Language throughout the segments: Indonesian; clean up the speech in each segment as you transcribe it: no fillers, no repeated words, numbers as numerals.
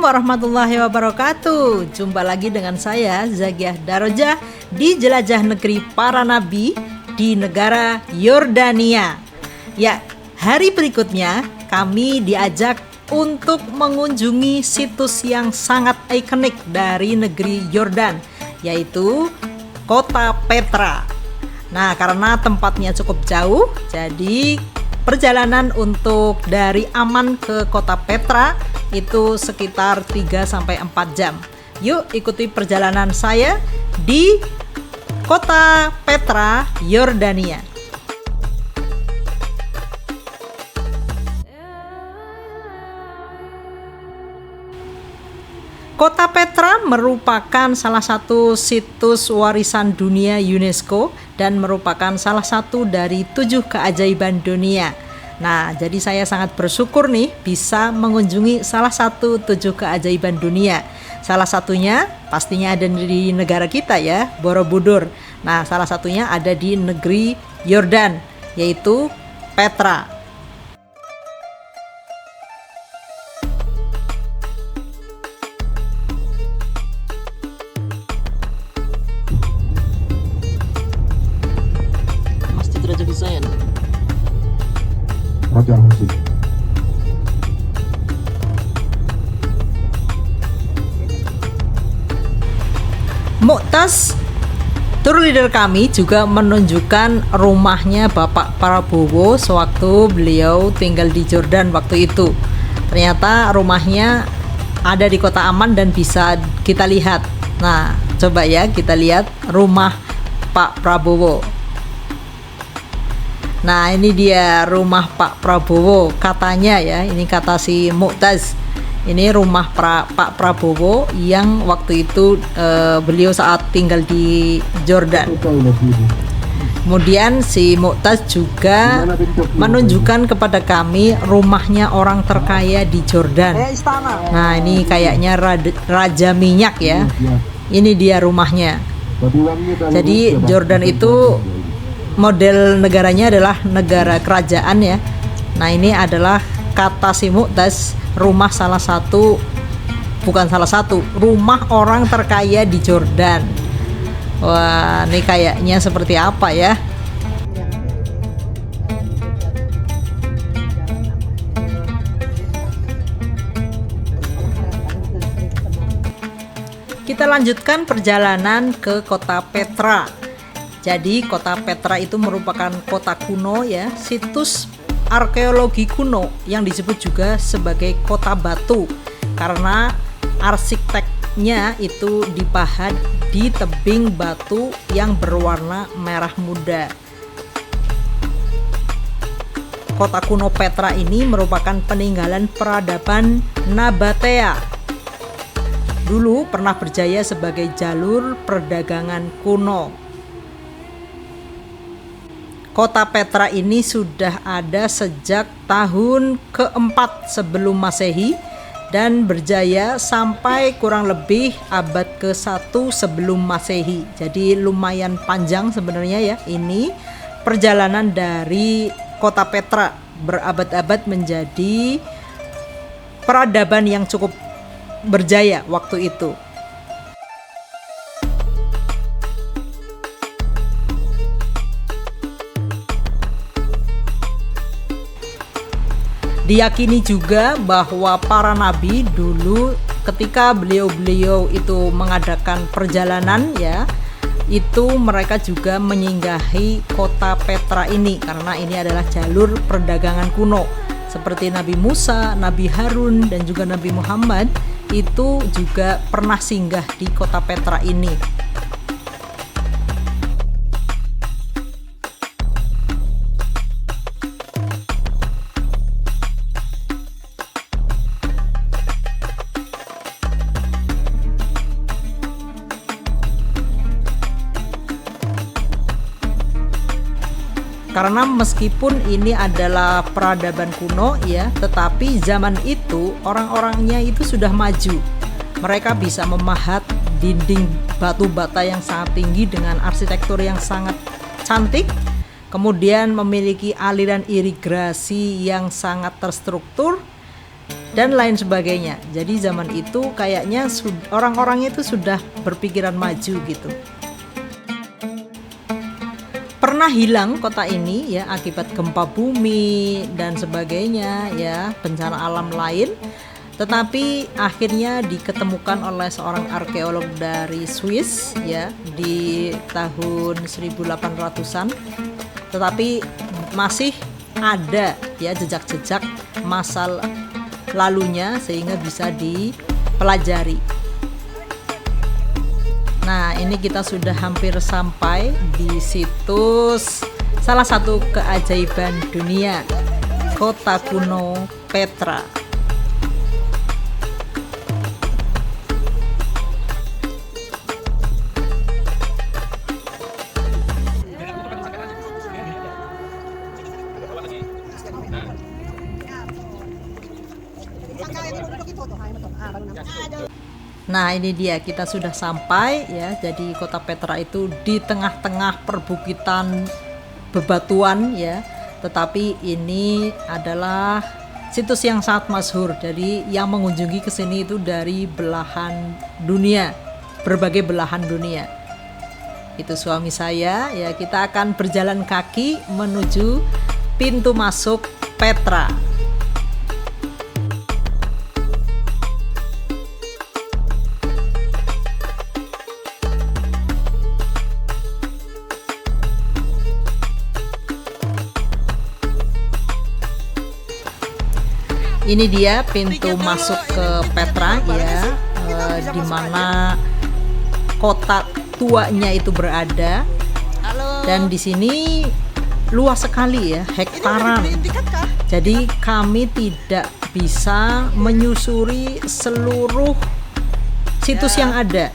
warahmatullahi wabarakatuh. Jumpa lagi dengan saya Zakiah Darojah di Jelajah Negeri Para Nabi di negara Yordania. Ya, hari berikutnya kami diajak untuk mengunjungi situs yang sangat ikonik dari negeri Yordan, yaitu Kota Petra. Nah, karena tempatnya cukup jauh, jadi perjalanan untuk dari Amman ke Kota Petra itu sekitar 3-4 jam. Yuk ikuti perjalanan saya di Kota Petra, Yordania. Kota Petra merupakan salah satu situs warisan dunia UNESCO dan merupakan salah satu dari 7 keajaiban dunia. Nah, jadi saya sangat bersyukur nih bisa mengunjungi salah satu 7 keajaiban dunia. Salah satunya pastinya ada di negara kita ya, Borobudur. Nah, salah satunya ada di negeri Yordan, yaitu Petra. Masjid Raja Hussein. Raja Hussein. Mu'taz, tour leader kami, juga menunjukkan rumahnya Bapak Prabowo sewaktu beliau tinggal di Jordan waktu itu. Ternyata rumahnya ada di Kota Amman dan bisa kita lihat. Nah, coba ya kita lihat rumah Pak Prabowo. Nah, ini dia rumah Pak Prabowo katanya ya, ini kata si Mu'taz. Ini rumah Pak Prabowo yang waktu itu beliau saat tinggal di Jordan. Kemudian si Mu'taz juga menunjukkan kepada kami rumahnya orang terkaya di Jordan. Nah, ini kayaknya Raja Minyak ya. Ini dia rumahnya. Jadi Jordan itu model negaranya adalah negara kerajaan ya. Nah, ini adalah kata si Mu'taz, rumah rumah orang terkaya di Jordan. Wah, ini kayaknya seperti apa ya? Kita lanjutkan perjalanan ke Kota Petra. Jadi Kota Petra itu merupakan kota kuno ya, situs arkeologi kuno yang disebut juga sebagai kota batu karena arsiteknya itu dipahat di tebing batu yang berwarna merah muda. Kota kuno Petra ini merupakan peninggalan peradaban Nabatea. Dulu pernah berjaya sebagai jalur perdagangan kuno. Kota Petra ini sudah ada sejak tahun ke-4 sebelum Masehi dan berjaya sampai kurang lebih abad ke-1 sebelum Masehi. Jadi lumayan panjang sebenarnya ya ini perjalanan dari Kota Petra berabad-abad menjadi peradaban yang cukup berjaya waktu itu. Diyakini juga bahwa para nabi dulu ketika beliau-beliau itu mengadakan perjalanan ya, itu mereka juga menyinggahi Kota Petra ini karena ini adalah jalur perdagangan kuno. Seperti Nabi Musa, Nabi Harun dan juga Nabi Muhammad itu juga pernah singgah di Kota Petra ini. Karena meskipun ini adalah peradaban kuno ya, tetapi zaman itu orang-orangnya itu sudah maju. Mereka bisa memahat dinding batu bata yang sangat tinggi dengan arsitektur yang sangat cantik. Kemudian memiliki aliran irigasi yang sangat terstruktur dan lain sebagainya. Jadi zaman itu kayaknya orang-orangnya itu sudah berpikiran maju gitu. Pernah hilang kota ini ya akibat gempa bumi dan sebagainya ya, bencana alam lain. Tetapi akhirnya diketemukan oleh seorang arkeolog dari Swiss ya di tahun 1800-an. Tetapi masih ada ya jejak-jejak masa lalunya sehingga bisa dipelajari. Nah, ini kita sudah hampir sampai di situs salah satu keajaiban dunia, Kota Kuno Petra. Nah, ini dia, kita sudah sampai ya. Jadi Kota Petra itu di tengah-tengah perbukitan bebatuan ya. Tetapi ini adalah situs yang sangat masyhur. Jadi yang mengunjungi ke sini itu dari belahan dunia, berbagai belahan dunia. Itu suami saya ya. Kita akan berjalan kaki menuju pintu masuk Petra. Ini dia pintu masuk ke Petra ya, di mana kota tuanya itu berada. Dan di sini luas sekali ya, hektaran. Jadi kami tidak bisa menyusuri seluruh situs yang ada.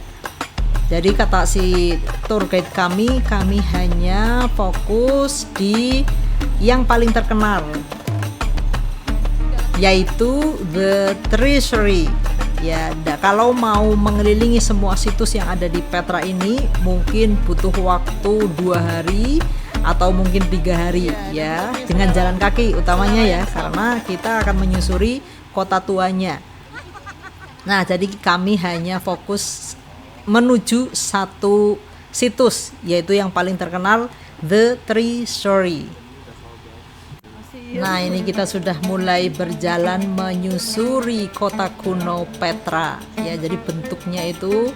Jadi kata si tour guide kami hanya fokus di yang paling terkenal, yaitu The Treasury ya. Kalau mau mengelilingi semua situs yang ada di Petra ini mungkin butuh waktu 2 hari atau mungkin 3 hari ya, dengan jalan kaki utamanya ya, karena kita akan menyusuri kota tuanya. Nah, jadi kami hanya fokus menuju satu situs, yaitu yang paling terkenal, The Treasury. Nah, ini kita sudah mulai berjalan menyusuri kota kuno Petra ya. Jadi bentuknya itu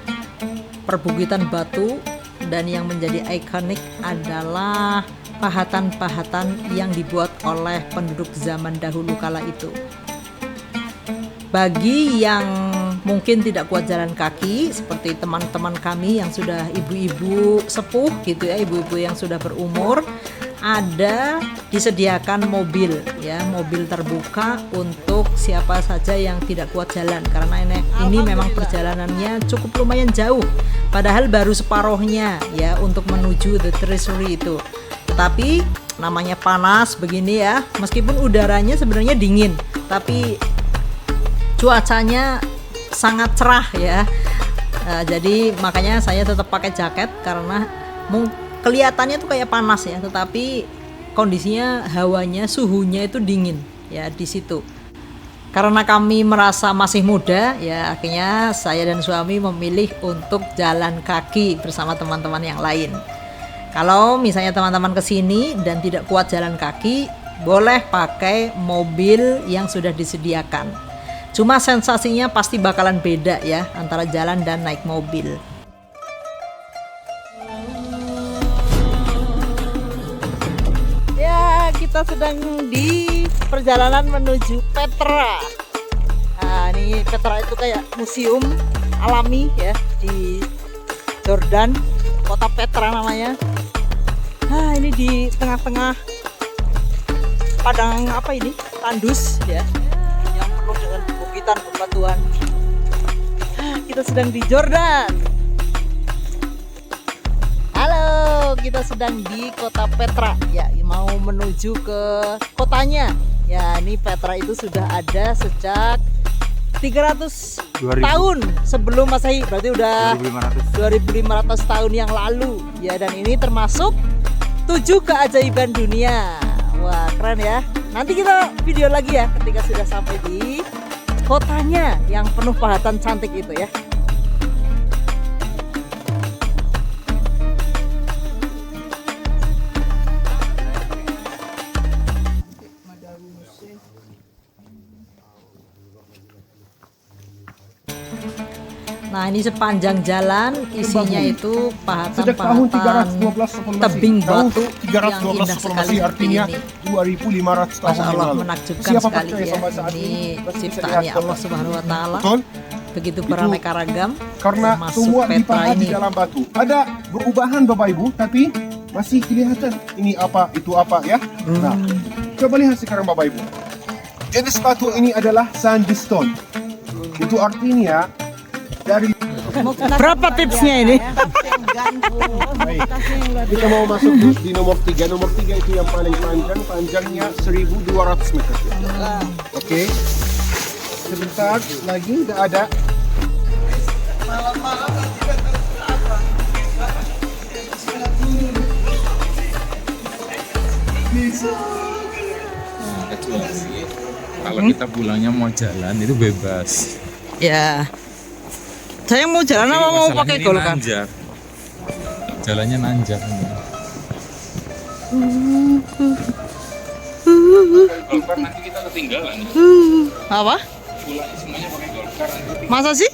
perbukitan batu, dan yang menjadi ikonik adalah pahatan-pahatan yang dibuat oleh penduduk zaman dahulu kala itu. Bagi yang mungkin tidak kuat jalan kaki, seperti teman-teman kami yang sudah ibu-ibu sepuh gitu ya, ibu-ibu yang sudah berumur, ada disediakan mobil ya, mobil terbuka untuk siapa saja yang tidak kuat jalan, karena ini memang perjalanannya cukup lumayan jauh, padahal baru separohnya ya untuk menuju The Treasury itu. Tetapi namanya panas begini ya, meskipun udaranya sebenarnya dingin, tapi cuacanya sangat cerah ya. Jadi makanya saya tetap pakai jaket, karena kelihatannya tuh kayak panas ya, tetapi kondisinya hawanya, suhunya itu dingin ya di situ. Karena kami merasa masih muda ya, akhirnya saya dan suami memilih untuk jalan kaki bersama teman-teman yang lain. Kalau misalnya teman-teman kesini dan tidak kuat jalan kaki, boleh pakai mobil yang sudah disediakan. Cuma sensasinya pasti bakalan beda ya antara jalan dan naik mobil. Kita sedang di perjalanan menuju Petra. Nah, ini Petra itu kayak museum alami ya di Jordan, kota Petra namanya. Nah, ini di tengah-tengah padang apa ini? Tandus ya, yang penuh dengan bukitan bebatuan. Nah, kita sedang di Jordan. Halo, kita sedang di kota Petra ya, mau menuju ke kotanya ya. Ini Petra itu sudah ada sejak 300 tahun sebelum Masehi, berarti udah 2500 tahun yang lalu ya. Dan ini termasuk 7 keajaiban dunia. Wah, keren ya. Nanti kita video lagi ya ketika sudah sampai di kotanya yang penuh pahatan cantik itu ya. Nah, ini sepanjang jalan isinya itu pahatan-pahatan tebing batu yang indah sekali artinya ini. 2500 tahun Masya Allah, yang lalu. menakjubkan Siapa sekali percaya ya. sampai saat Ini pasti bisa ciptaannya lihat Allah Subhanahu wa Ta'ala. Betul? Begitu beraneka ragam. Karena termasuk semua Petra dipahat di ini. dalam batu. Ada berubahan Bapak Ibu, tapi masih kelihatan ini apa, itu apa ya. Nah, coba lihat sekarang Bapak Ibu. Jenis batu ini adalah sandstone. Itu artinya dari Berapa tipsnya ini? Baik. Kita mau masuk di nomor 3. Nomor 3 itu yang paling panjang, panjangnya 1200 meter. Oke. Sebentar lagi udah ada. Kalau kita pulangnya mau jalan itu bebas. Ya. Saya mau jalan apa mau Masalahnya pakai ini golkar? nanjak. Jalannya nanjak. Golkar nanti kita ketinggalan. Apa? Pulangnya semuanya pakai golkar nanti. Masa sih?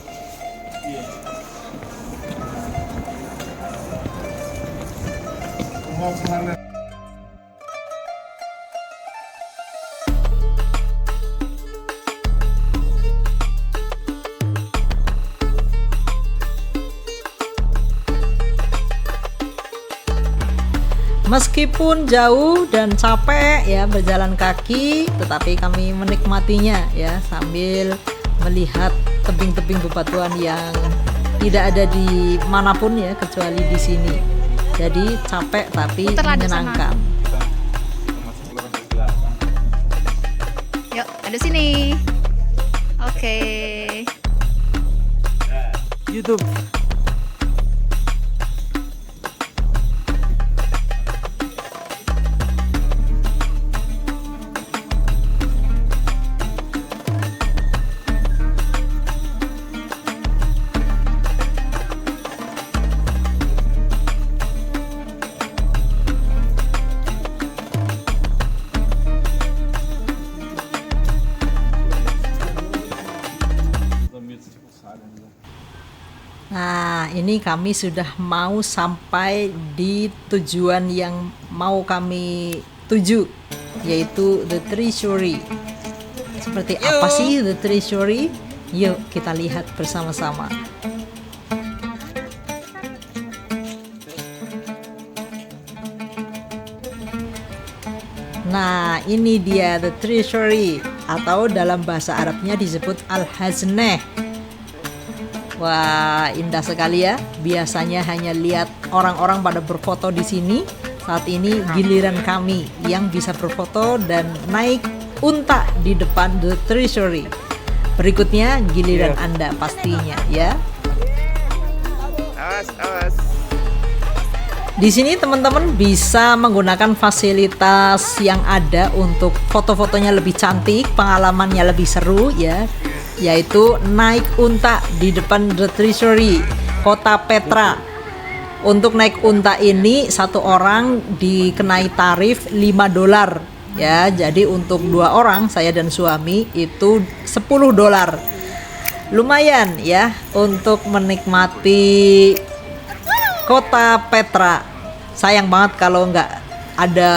Meskipun jauh dan capek ya berjalan kaki, tetapi kami menikmatinya ya sambil melihat tebing-tebing bebatuan yang tidak ada di manapun ya kecuali di sini. Jadi capek tapi menyenangkan. Yuk, ada sini. Oke. YouTube. Nah, ini kami sudah mau sampai di tujuan yang mau kami tuju, yaitu The Treasury. Seperti apa sih The Treasury? Yuk kita lihat bersama-sama. Nah, ini dia The Treasury, atau dalam bahasa Arabnya disebut Al-Hazneh. Wah, indah sekali ya. Biasanya hanya lihat orang-orang pada berfoto di sini. Saat ini giliran kami yang bisa berfoto dan naik unta di depan The Treasury. Berikutnya giliran Anda pastinya ya. Awas. Di sini teman-teman bisa menggunakan fasilitas yang ada untuk foto-fotonya lebih cantik, pengalamannya lebih seru ya, yaitu naik unta di depan The Treasury, Kota Petra. Untuk naik unta ini satu orang dikenai tarif $5 ya. Jadi untuk 2 orang, saya dan suami, itu $10. Lumayan ya untuk menikmati Kota Petra. Sayang banget kalau nggak ada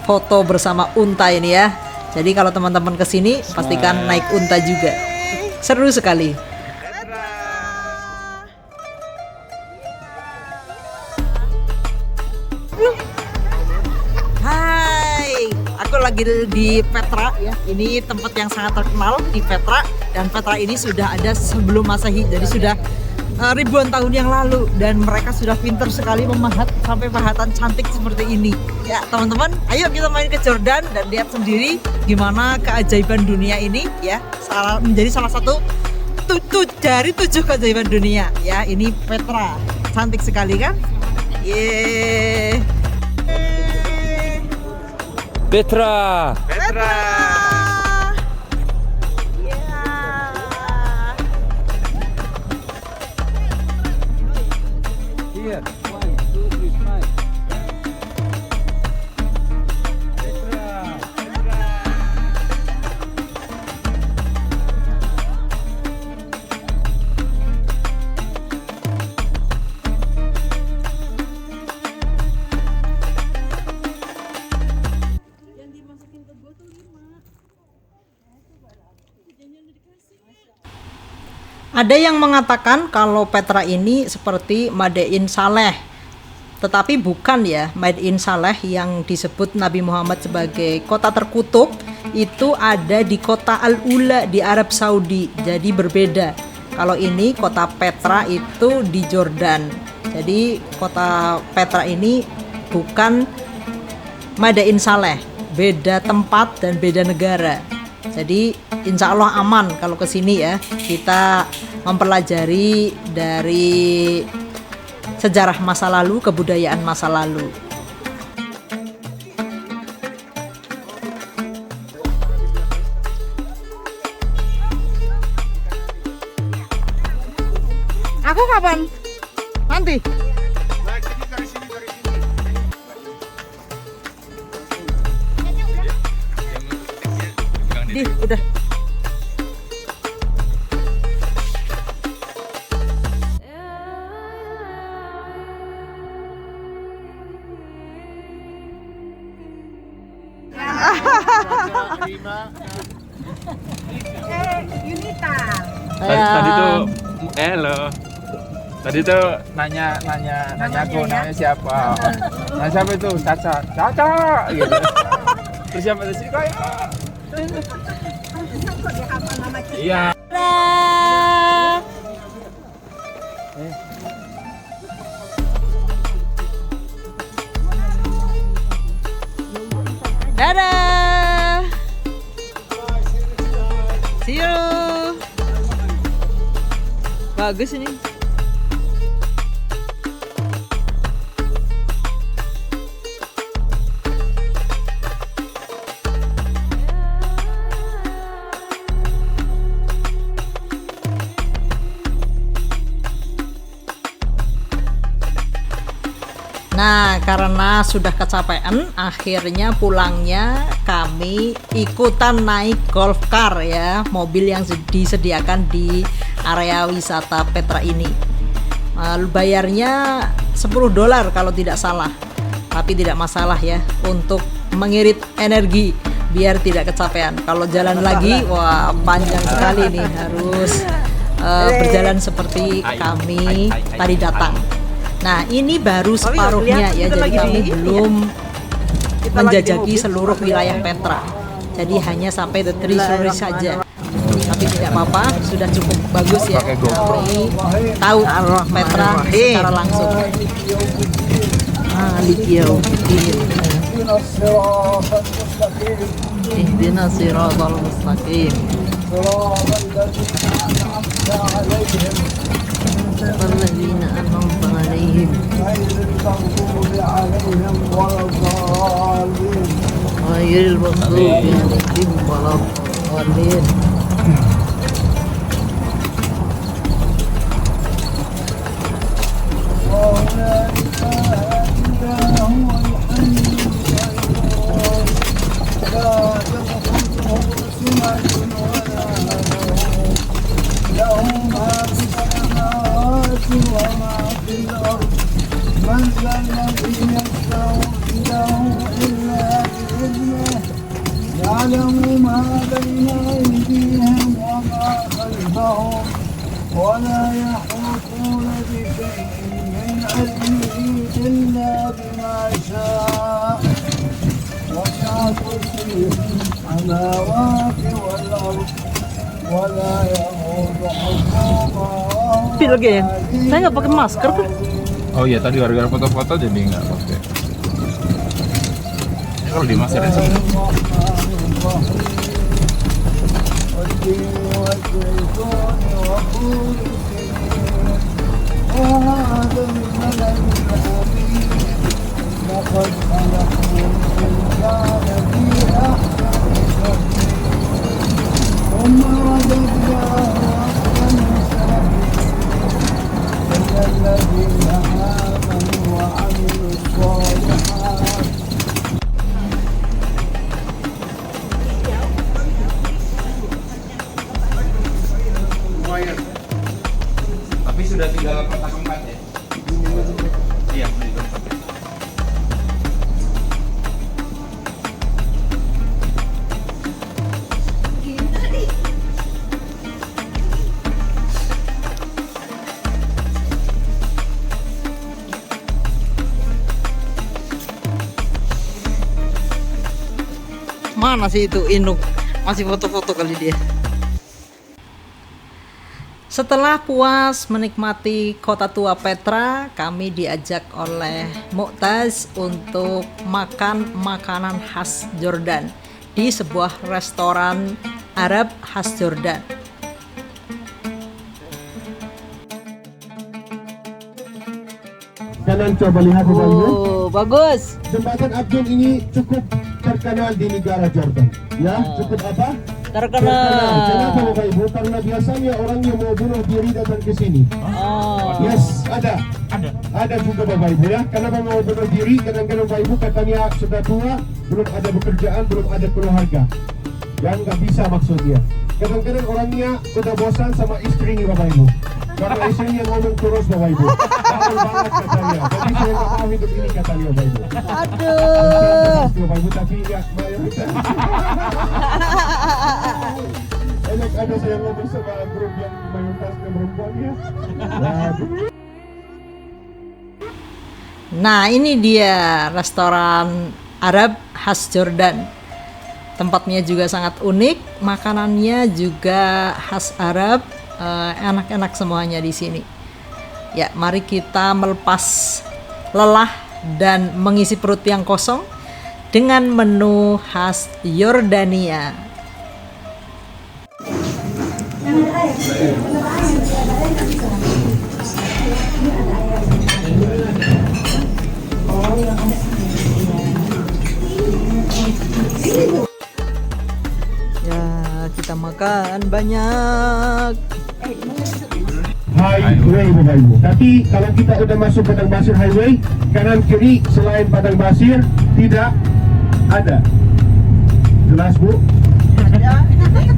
foto bersama unta ini ya. Jadi kalau teman-teman kesini pastikan naik unta juga. Seru sekali. Hai, aku lagi di Petra ya. Ini tempat yang sangat terkenal di Petra, dan Petra ini sudah ada sebelum Masehi. Jadi sudah ribuan tahun yang lalu, dan mereka sudah pintar sekali memahat sampai pahatan cantik seperti ini. Ya teman-teman, ayo kita main ke Jordan dan lihat sendiri gimana keajaiban dunia ini ya. Menjadi salah satu dari 7 keajaiban dunia ya. Ini Petra, cantik sekali kan? Yeay. Petra. Petra. Yeah. here. 1, 2, 3, smile. Ada yang mengatakan kalau Petra ini seperti Madain Saleh, tetapi bukan ya. Madain Saleh yang disebut Nabi Muhammad sebagai kota terkutuk itu ada di kota Al-Ula di Arab Saudi, jadi berbeda. Kalau ini kota Petra itu di Jordan, jadi kota Petra ini bukan Madain Saleh, beda tempat dan beda negara. Jadi insya Allah aman kalau ke sini ya. Kita mempelajari dari sejarah masa lalu, kebudayaan masa lalu. Aku kapan? Nanti. Di, udah. Yunita. Tadi tuh hello. Tadi tuh nanya aku namanya siapa? Nah siapa itu? Caca gitu. Terus siapa itu sih kayak? Iya. Dadah. See you. Bagus ini. Nah, karena sudah kecapean, akhirnya pulangnya kami ikutan naik golf car ya, mobil yang disediakan di area wisata Petra ini. Bayarnya $10 kalau tidak salah, tapi tidak masalah ya, untuk mengirit energi biar tidak kecapean. Kalau jalan lagi, wah panjang sekali nih, harus berjalan seperti kami tadi datang. Nah, ini baru separuhnya ya, jadi kami belum menjajaki seluruh wilayah Petra. Jadi hanya sampai The Three Stories saja. Tapi tidak apa-apa, sudah cukup bagus ya. Kami tahu Petra secara langsung. Ihdinas siratal mustaqim. الذين أنعمت عليهم غير المغضوب عليهم ولا الضالين. وما في الأرض من ذا الذي يشفع عنده إلا بإذنه يعلم ما بين أيديهم وما خلفهم ولا يحيطون بشيء من علمه إلا بما شاء وسع كرسيه السماوات والأرض ولا يئوده حفظهما. Lagi, saya nggak pakai masker tuh. Oh iya, tadi gara-gara foto-foto jadi nggak pakai. Ya, kalau di maskerin sih. الذين آمنوا Mana sih itu Inuk? Masih foto-foto kali dia. Setelah puas menikmati kota tua Petra, kami diajak oleh Mu'taz untuk makan makanan khas Jordan di sebuah restoran Arab khas Jordan. Kanan coba lihat Bapak Ibu. Oh, bagus. Jembatan Abdul ini cukup terkenal di negara Jordan. Ya, cukup apa? Terkenal. Kenapa Bapak Ibu? Karena biasanya orang yang mau bunuh diri datang ke sini. Oh. Yes, ada. Ada juga Bapak Ibu ya. Kenapa mau bunuh diri? Kadang-kadang Bapak Ibu katanya sudah tua, belum ada pekerjaan, belum ada keluarga. Yang nggak bisa maksudnya. Kadang-kadang orangnya sudah bosan sama istrinya Bapak Ibu. Karena istrinya ngomong terus Bapak Ibu. Bawel banget katanya. Jadi saya nggak mau hidup ini katanya Bapak Ibu. Aduh. Bapak Ibu tapi ya mayoritas. Enak ada saya ngomong sama grup yang mayoritasnya perempuan ya. Nah, ini dia restoran Arab khas Jordan. Tempatnya juga sangat unik, makanannya juga khas Arab, enak-enak semuanya di sini. Ya, mari kita melepas lelah dan mengisi perut yang kosong dengan menu khas Yordania. Ya, kita makan banyak. Highway Bapak Ibu. Tapi kalau kita udah masuk padang pasir highway, kanan kiri selain padang pasir tidak ada. Jelas Bu?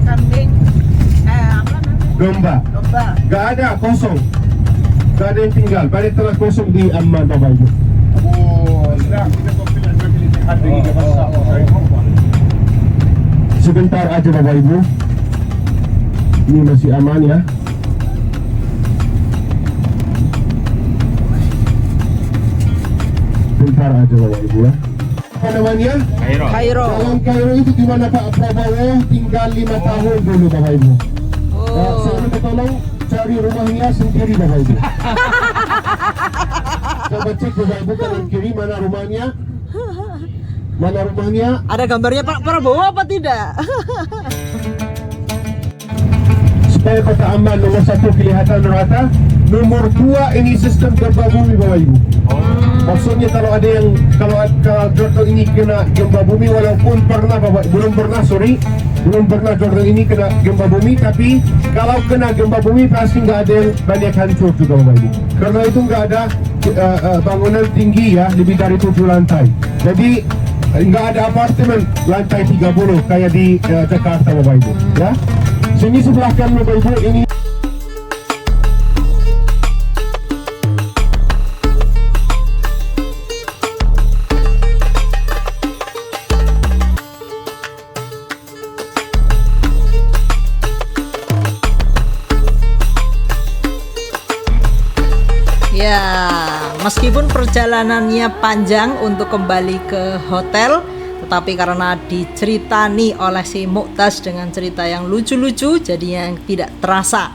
Kambing. Domba. Gak ada, kosong. Gak ada yang tinggal. Balik telah kosong di Amman Bapak Ibu. Sebentar aja Bapak Ibu. Ini masih aman ya. Sebentar aja Bapak Ibu ya. Apa namanya? Kairo. Dalam Kairo itu di mana Pak Prabowo tinggal 5 tahun dulu Bapak Ibu. Saya minta tolong cari rumahnya sendiri Bapak Ibu. Coba cek Bapak Ibu kanan kiri mana rumahnya. Mana rumahnya? Ada gambarnya Pak Prabowo apa tidak? Supaya kota Amman nomor 1 kelihatan rata, nomor 2 ini sistem gempa bumi Bapak Ibu. Maksudnya kalau ada yang kalau Jordan ini kena gempa bumi walaupun belum pernah Jordan ini kena gempa bumi, tapi kalau kena gempa bumi pasti nggak ada yang banyak hancur juga Bapak Ibu. Karena itu nggak ada bangunan tinggi ya, lebih dari 7 lantai. Jadi nggak ada apartemen lantai 30 kayak di Jakarta Bapak Ibu ya. Sini sebelah kanan Bapak Ibu ini Ya, meskipun perjalanannya panjang untuk kembali ke hotel, tetapi karena diceritani oleh si Mu'taz dengan cerita yang lucu-lucu, jadinya tidak terasa.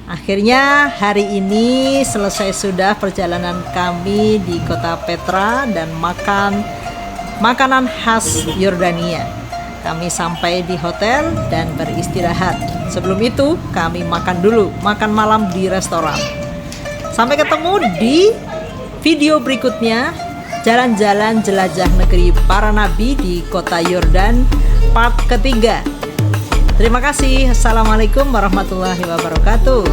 Akhirnya hari ini selesai sudah perjalanan kami di kota Petra dan makan makanan khas Yordania. Kami sampai di hotel dan beristirahat. Sebelum itu kami makan malam di restoran. Sampai ketemu di video berikutnya, jalan-jalan jelajah negeri para nabi di kota Yordan part ketiga. Terima kasih. Assalamualaikum warahmatullahi wabarakatuh.